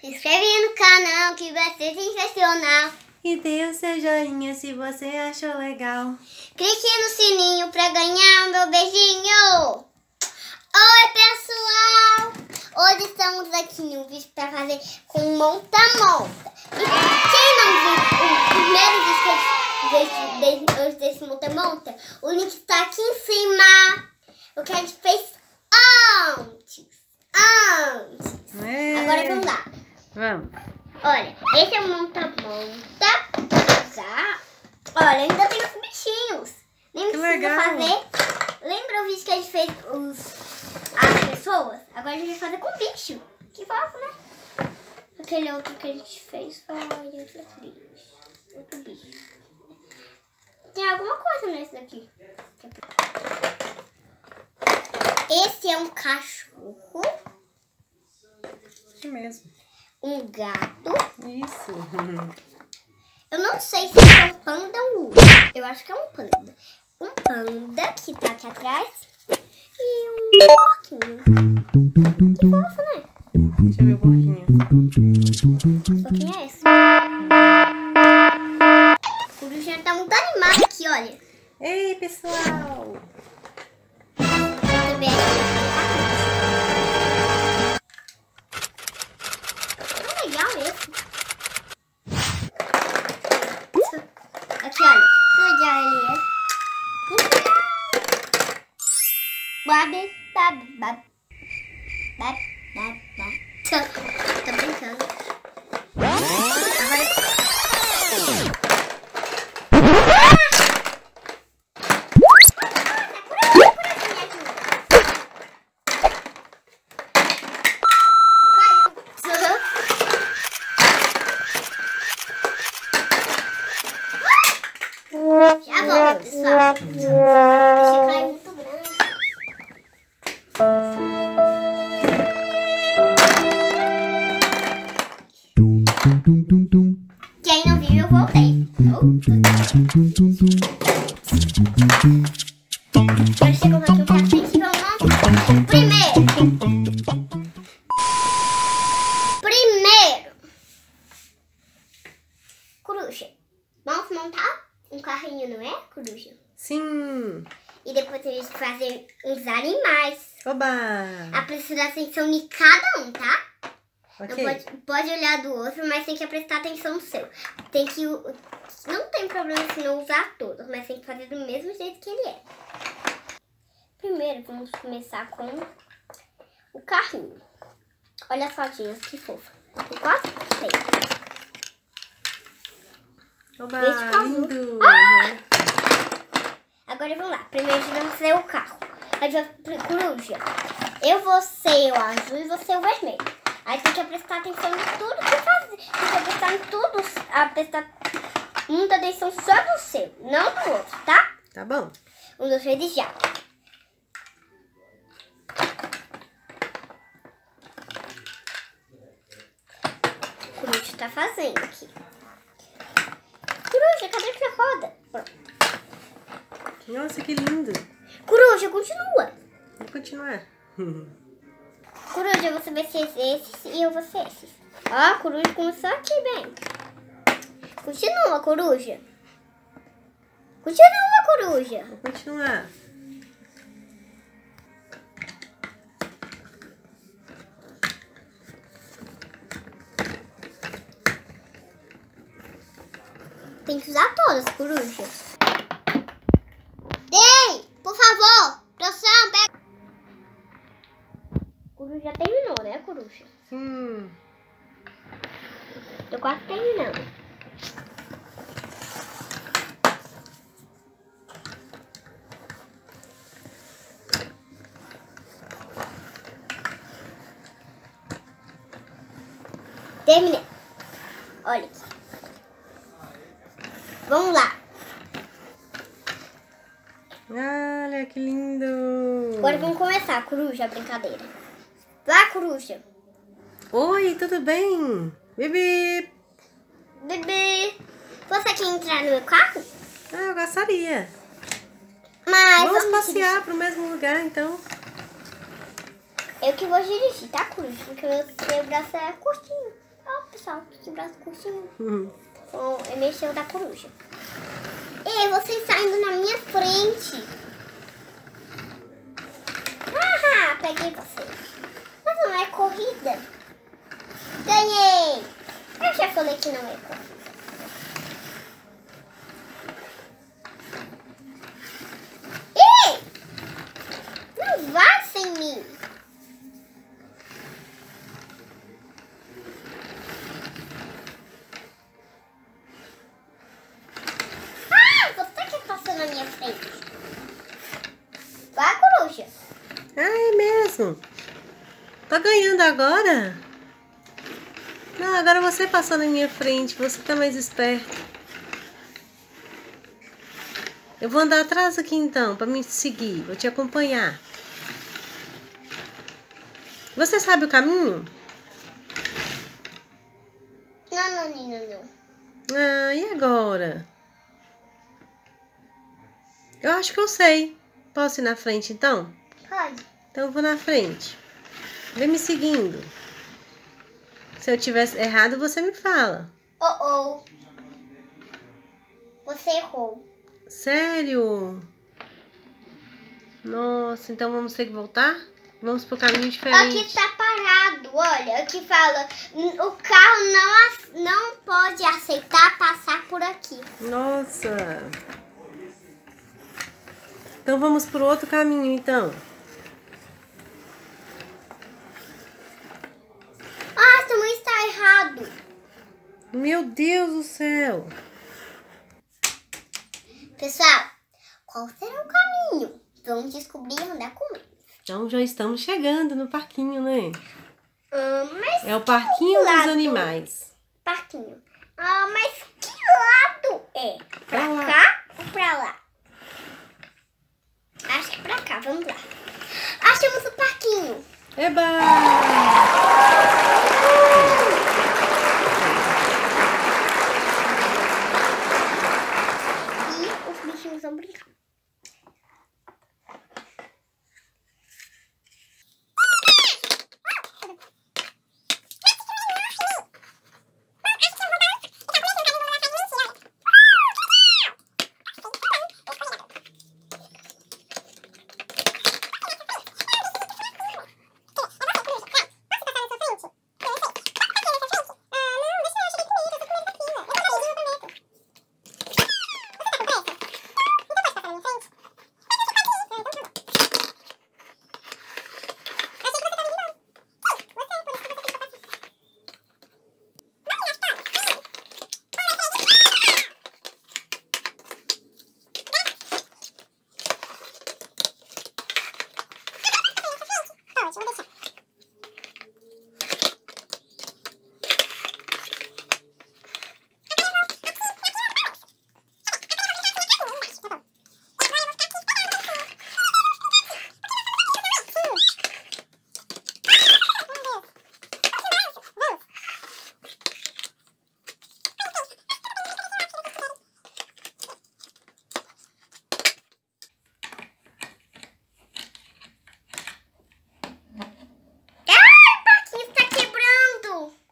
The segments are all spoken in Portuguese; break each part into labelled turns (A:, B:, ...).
A: Se inscreve no canal que vai ser sensacional.
B: E dê o seu joinha se você achou legal.
A: Clique no sininho pra ganhar o meu beijinho. Oi, pessoal! Hoje estamos aqui no vídeo pra fazer com monta-monta. E quem não viu o primeiro vídeo desse monta-monta, o link tá aqui em cima. O que a gente fez antes. Agora vamos lá.
B: Vamos.
A: Olha, esse é o monta-monta. Olha, ainda tem os bichinhos. Nem
B: que
A: precisa
B: legal.
A: fazer. Lembra o vídeo que a gente fez as pessoas? Agora a gente vai fazer com bicho. Que fofo, né? Aquele outro que a gente fez foi outro bicho. Tem alguma coisa nesse daqui. Esse é um cachorro.
B: Isso mesmo.
A: Um gato.
B: Isso.
A: Eu não sei se é um panda ou um urso. Eu acho que é um panda. Um panda que tá aqui atrás. E um porquinho. Que fofo, né?
B: Deixa eu ver o porquinho.
A: Que porquinho é esse? O bichinho tá muito animado aqui, olha.
B: Ei, pessoal.
A: Também legal esse. Aqui, olha. Que legal ele é. Tô brincando. Já volto, pessoal. Esse cai muito grande. Quem não viu, eu voltei. Agora chegou aqui o prato principal. Primeiro. Coruja. Vamos montar um carrinho, não é, coruja?
B: Sim.
A: E depois a gente fazer uns animais.
B: Oba.
A: A prestar atenção em cada um, tá?
B: Ok.
A: Não pode olhar do outro, mas tem que prestar atenção no seu. Tem que... Não tem problema se não usar todos, mas tem que fazer do mesmo jeito que ele é. Primeiro, vamos começar com o carrinho. Olha as fotinhas, que fofa. Tem 4? 6.
B: Oba,
A: Esse carro.
B: lindo.
A: Agora vamos lá. Primeiro a gente vai fazer o carro. Aí vai coruja. Eu vou ser o azul e você o vermelho. Aí tem que prestar atenção em tudo que fazer. Tem que prestar em tudo. Prestar muita atenção só no seu, não no outro, tá?
B: Tá bom.
A: 1, 2, 3 e já. O coruja tá fazendo aqui. Coruja, cadê que roda? Pronto.
B: Nossa, que lindo.
A: Coruja, continua.
B: Vou continuar.
A: Coruja, você vai ser esses e eu vou ser esses. Ó, a coruja começou aqui bem. Continua, coruja. Continua, coruja.
B: Vou continuar.
A: Tem que usar todas, coruja. Ei, por favor, produção, pega. Coruja já terminou, né, coruja?
B: Sim.
A: Tô quase terminando. Terminei. Olha aqui. Vamos lá.
B: Olha, que lindo.
A: Agora vamos começar, coruja, a brincadeira. Vai, coruja.
B: Oi, tudo bem? Bibi.
A: Bebê, você quer entrar no meu carro?
B: Ah, eu gostaria.
A: Mas
B: Vamos passear pro mesmo lugar, então.
A: Eu que vou dirigir, tá, Cruz? Porque o seu braço é curtinho. pessoal, que braço curtinho. Bom, é mexeu da coruja. Ei, vocês saindo na minha frente. Ah, peguei vocês. Mas não é corrida. Ganhei. Eu já falei que não é corrida. Ei! Não vai sem mim. Na minha frente. Vai, coruja.
B: Ah, é mesmo? Tá ganhando agora? Não, agora você passou na minha frente. Você tá mais esperto. Eu vou andar atrás aqui então, pra me seguir. Vou te acompanhar. Você sabe o caminho?
A: Não.
B: Ah, e agora? Eu acho que eu sei. Posso ir na frente, então?
A: Pode.
B: Então eu vou na frente. Vem me seguindo. Se eu tiver errado, você me fala.
A: Oh. Você errou.
B: Sério? Nossa, então vamos ter que voltar? Vamos pro caminho diferente.
A: Aqui tá parado, olha. Aqui fala, o carro não pode aceitar passar por aqui.
B: Nossa. Então vamos pro outro caminho, então.
A: Ah, também está errado.
B: Meu Deus do céu.
A: Pessoal, qual será o caminho? Vamos descobrir e andar com ele.
B: Então já estamos chegando no parquinho, né?
A: Mas
B: É o parquinho dos
A: lado?
B: animais.
A: Parquinho. Mas que lado é? Pra cá ou pra lá? Acho que pra cá, vamos lá. Achamos o parquinho.
B: Eba!
A: E os bichinhos vão brincar.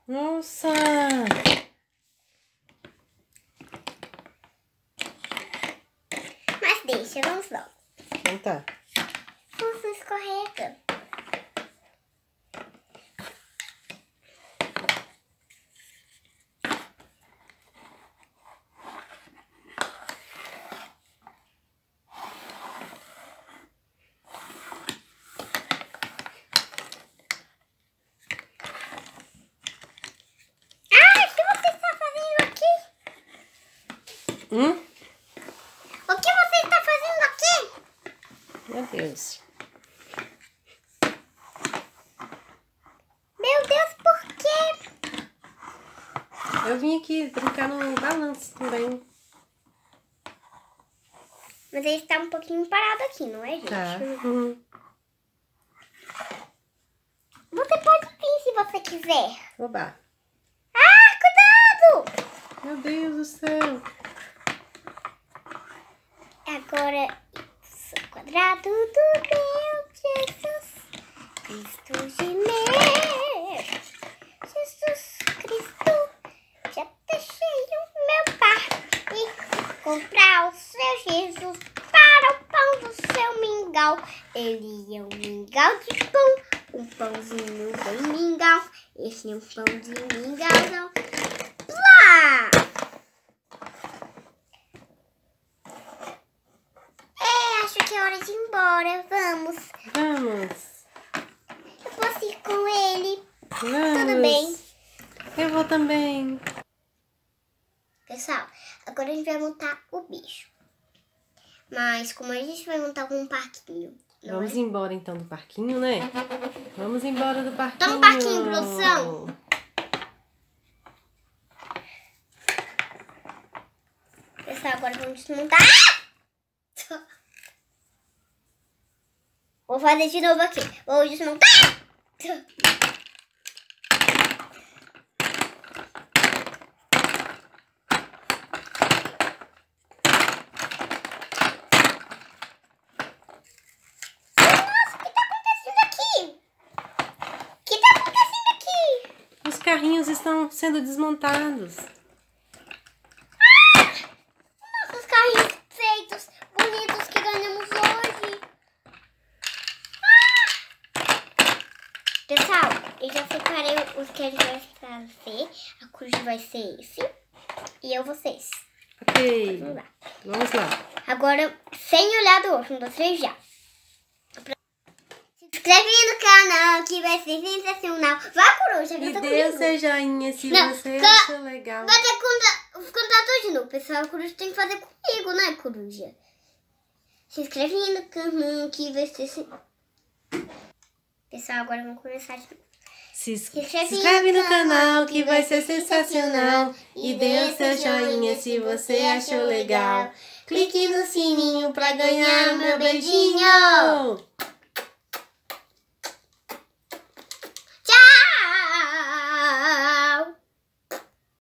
B: Nossa!
A: Mas deixa, vamos logo.
B: Então tá.
A: Nossa, escorrega. O que você está fazendo aqui?
B: Meu Deus.
A: Meu Deus, por quê?
B: Eu vim aqui brincar no balanço também.
A: Mas ele está um pouquinho parado aqui, não é, gente?
B: Tá.
A: Você pode vir se você quiser.
B: Oba.
A: Ah, cuidado!
B: Meu Deus do céu.
A: Agora, isso, quadrado do meu Jesus, Cristo gemer, Jesus Cristo Ele é um mingau de pão, um pãozinho bem mingau. Esse é um pão de mingauzão. Plá! Acho que é hora de ir embora. Vamos.
B: Vamos.
A: Eu posso ir com ele.
B: Vamos.
A: Tudo bem.
B: Eu vou também.
A: Pessoal, agora a gente vai montar o bicho. Mas como a gente vai montar com um parquinho?
B: Vamos embora então do parquinho, né? Vamos embora do parquinho.
A: Tá no parquinho, produção. Pessoal, agora vamos desmontar. Vou fazer de novo aqui. Vou desmontar.
B: Os carrinhos estão sendo desmontados.
A: Nossos carrinhos feitos, bonitos que ganhamos hoje. Pessoal, eu já separei os que a gente vai fazer. A cruz vai ser esse. E eu vocês.
B: Ok.
A: Vamos lá.
B: Vamos lá.
A: Agora, sem olhar do outro. 1, 2, 3, já. Se inscreve no canal que vai ser sensacional. Vai, coruja,
B: E
A: canta
B: dê o
A: comigo.
B: seu joinha se
A: Não,
B: você achou legal.
A: Vai ter que contar tudo de novo. Pessoal, a coruja tem que fazer comigo, né, coruja? Se inscreve no canal que vai ser... Pessoal, agora vamos começar de novo.
B: Se inscreve no canal que vai ser sensacional. E dê o seu joinha se você achou legal. Clique no sininho pra ganhar meu beijinho.